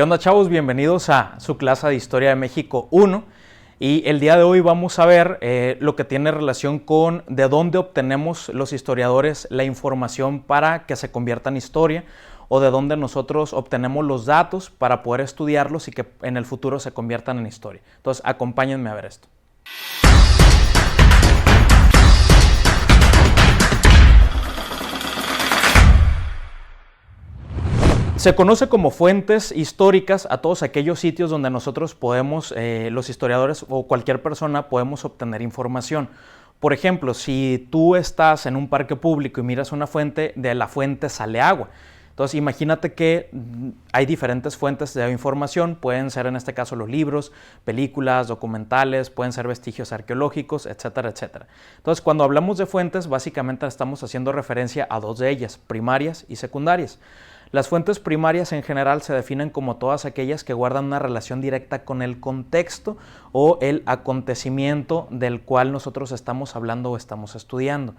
¿Qué onda, chavos? Bienvenidos a su clase de Historia de México 1 y el día de hoy vamos a ver lo que tiene relación con de dónde obtenemos los historiadores la información para que se convierta en historia o de dónde nosotros obtenemos los datos para poder estudiarlos y que en el futuro se conviertan en historia. Entonces, acompáñenme a ver esto. Se conoce como fuentes históricas a todos aquellos sitios donde nosotros podemos, los historiadores o cualquier persona podemos obtener información. Por ejemplo, si tú estás en un parque público y miras una fuente, de la fuente sale agua. Entonces imagínate que hay diferentes fuentes de información, pueden ser en este caso los libros, películas, documentales, pueden ser vestigios arqueológicos, etcétera, etcétera. Entonces cuando hablamos de fuentes, básicamente estamos haciendo referencia a dos de ellas, primarias y secundarias. Las fuentes primarias en general se definen como todas aquellas que guardan una relación directa con el contexto o el acontecimiento del cual nosotros estamos hablando o estamos estudiando.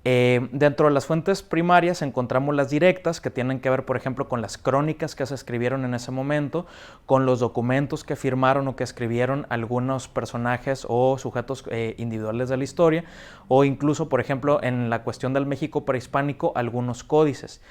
Dentro de las fuentes primarias encontramos las directas, que tienen que ver, por ejemplo, con las crónicas que se escribieron en ese momento, con los documentos que firmaron o que escribieron algunos personajes o sujetos individuales de la historia, o incluso, por ejemplo, en la cuestión del México prehispánico, algunos códices.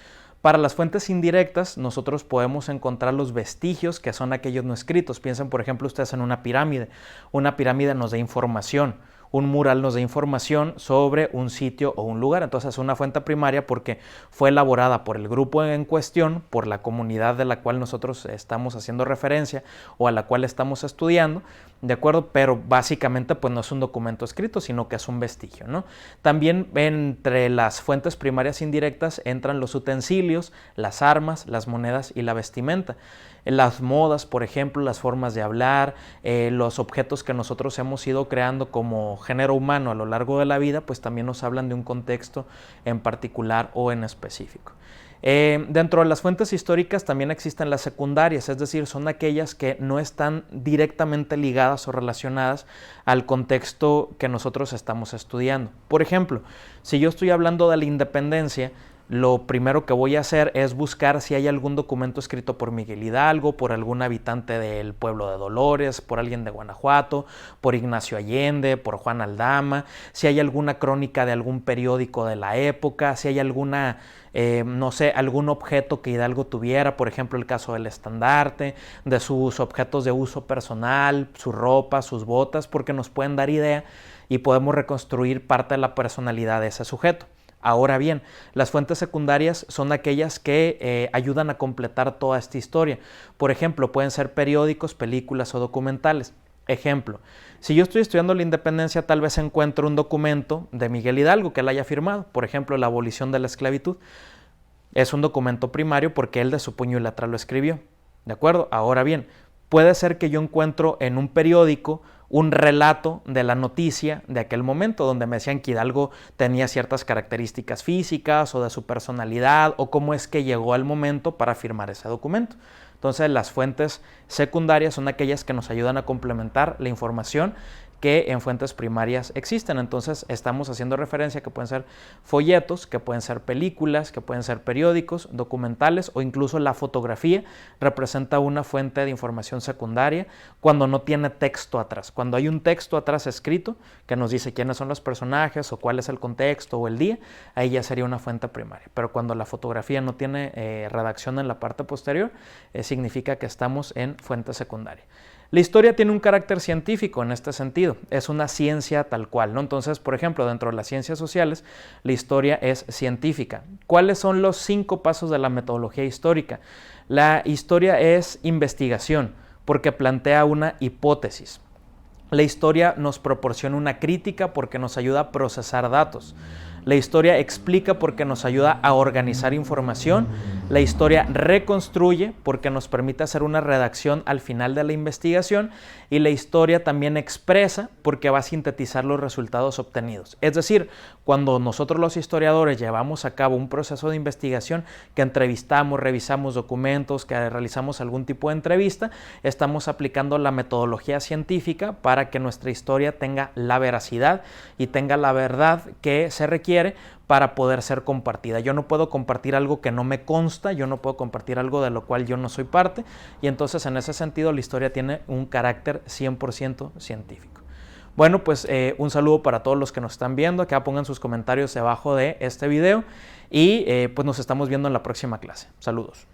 Para las fuentes indirectas, nosotros podemos encontrar los vestigios, que son aquellos no escritos. Piensen, por ejemplo, ustedes en una pirámide. Una pirámide nos da información. Un mural nos da información sobre un sitio o un lugar. Entonces es una fuente primaria porque fue elaborada por el grupo en cuestión, por la comunidad de la cual nosotros estamos haciendo referencia o a la cual estamos estudiando, ¿de acuerdo? Pero básicamente pues no es un documento escrito, sino que es un vestigio, ¿no? También entre las fuentes primarias indirectas entran los utensilios, las armas, las monedas y la vestimenta. Las modas, por ejemplo, las formas de hablar, los objetos que nosotros hemos ido creando como género humano a lo largo de la vida, pues también nos hablan de un contexto en particular o en específico. Dentro de las fuentes históricas también existen las secundarias, es decir, son aquellas que no están directamente ligadas o relacionadas al contexto que nosotros estamos estudiando. Por ejemplo, si yo estoy hablando de la independencia, lo primero que voy a hacer es buscar si hay algún documento escrito por Miguel Hidalgo, por algún habitante del pueblo de Dolores, por alguien de Guanajuato, por Ignacio Allende, por Juan Aldama, si hay alguna crónica de algún periódico de la época, si hay alguna, no sé, algún objeto que Hidalgo tuviera, por ejemplo el caso del estandarte, de sus objetos de uso personal, su ropa, sus botas, porque nos pueden dar idea y podemos reconstruir parte de la personalidad de ese sujeto. Ahora bien, las fuentes secundarias son aquellas que ayudan a completar toda esta historia. Por ejemplo, pueden ser periódicos, películas o documentales. Ejemplo, si yo estoy estudiando la independencia, tal vez encuentro un documento de Miguel Hidalgo que él haya firmado. Por ejemplo, la abolición de la esclavitud. Es un documento primario porque él de su puño y letra lo escribió. ¿De acuerdo? Ahora bien, puede ser que yo encuentro en un periódico un relato de la noticia de aquel momento, donde me decían que Hidalgo tenía ciertas características físicas o de su personalidad o cómo es que llegó al momento para firmar ese documento. Entonces las fuentes secundarias son aquellas que nos ayudan a complementar la información que en fuentes primarias existen. Entonces estamos haciendo referencia a que pueden ser folletos, que pueden ser películas, que pueden ser periódicos, documentales o incluso la fotografía representa una fuente de información secundaria cuando no tiene texto atrás. Cuando hay un texto atrás escrito que nos dice quiénes son los personajes o cuál es el contexto o el día, ahí ya sería una fuente primaria. Pero cuando la fotografía no tiene redacción en la parte posterior, significa que estamos en fuente secundaria. La historia tiene un carácter científico en este sentido, es una ciencia tal cual, ¿no? Entonces, por ejemplo, dentro de las ciencias sociales, la historia es científica. ¿Cuáles son los 5 pasos de la metodología histórica? La historia es investigación, porque plantea una hipótesis. La historia nos proporciona una crítica porque nos ayuda a procesar datos. La historia explica porque nos ayuda a organizar información. La historia reconstruye porque nos permite hacer una redacción al final de la investigación. Y la historia también expresa porque va a sintetizar los resultados obtenidos. Es decir, cuando nosotros los historiadores llevamos a cabo un proceso de investigación, que entrevistamos, revisamos documentos, que realizamos algún tipo de entrevista, estamos aplicando la metodología científica para que nuestra historia tenga la veracidad y tenga la verdad que se requiere requiere para poder ser compartida. Yo no puedo compartir algo que no me consta, yo no puedo compartir algo de lo cual yo no soy parte, y entonces en ese sentido la historia tiene un carácter 100% científico. Bueno, pues un saludo para todos los que nos están viendo. Acá pongan sus comentarios debajo de este video y pues nos estamos viendo en la próxima clase. Saludos.